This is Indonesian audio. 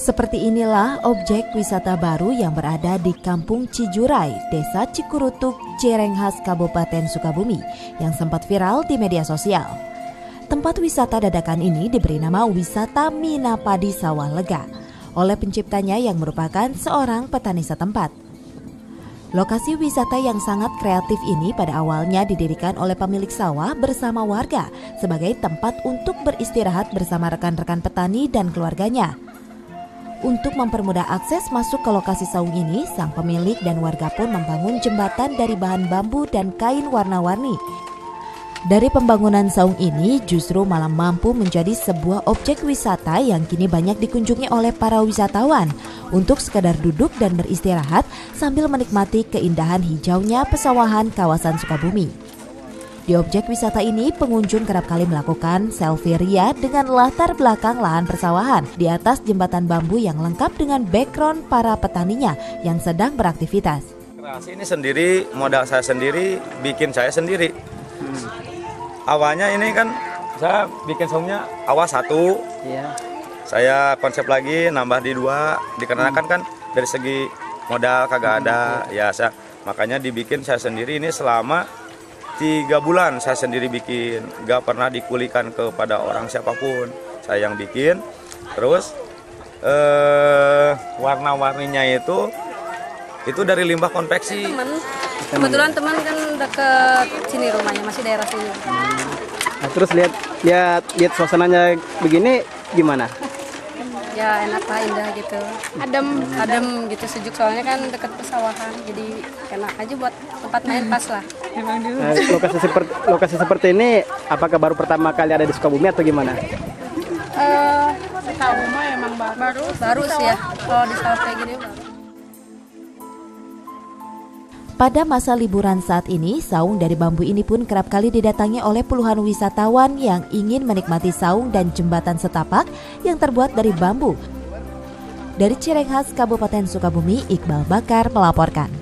Seperti inilah objek wisata baru yang berada di Kampung Cijurai, Desa Cikurutuk, Cirenghas, Kabupaten Sukabumi, yang sempat viral di media sosial. Tempat wisata dadakan ini diberi nama Wisata Minapadi Sawah Lega oleh penciptanya yang merupakan seorang petani setempat. Lokasi wisata yang sangat kreatif ini pada awalnya didirikan oleh pemilik sawah bersama warga sebagai tempat untuk beristirahat bersama rekan-rekan petani dan keluarganya. Untuk mempermudah akses masuk ke lokasi saung ini, sang pemilik dan warga pun membangun jembatan dari bahan bambu dan kain warna-warni. Dari pembangunan saung ini justru malah mampu menjadi sebuah objek wisata yang kini banyak dikunjungi oleh para wisatawan untuk sekadar duduk dan beristirahat sambil menikmati keindahan hijaunya pesawahan kawasan Sukabumi. Di objek wisata ini, pengunjung kerap kali melakukan selfie ria dengan latar belakang lahan persawahan di atas jembatan bambu yang lengkap dengan background para petaninya yang sedang beraktivitas. Kreasi ini sendiri, modal saya sendiri, bikin saya sendiri. Awalnya ini kan saya bikin saungnya awal satu, saya konsep lagi nambah di dua, dikarenakan kan dari segi modal kagak ada, makanya dibikin saya sendiri ini selama 3 bulan saya sendiri bikin, gak pernah dikulikan kepada orang siapapun, saya yang bikin. Terus warna-warninya itu dari limbah konveksi. Kebetulan teman kan dekat sini rumahnya, masih daerah sini. Nah, terus lihat suasananya begini gimana? Ya enak lah, indah gitu. Adem gitu, sejuk, soalnya kan dekat pesawahan, jadi enak aja buat tempat main, pas lah. Nah, lokasi seperti ini apakah baru pertama kali ada di Sukabumi atau gimana? Sukabumi emang baru sih ya, kalau di sawah kayak gini baru. Pada masa liburan saat ini, saung dari bambu ini pun kerap kali didatangi oleh puluhan wisatawan yang ingin menikmati saung dan jembatan setapak yang terbuat dari bambu. Dari Cirenghas, Kabupaten Sukabumi, Iqbal Bakar melaporkan.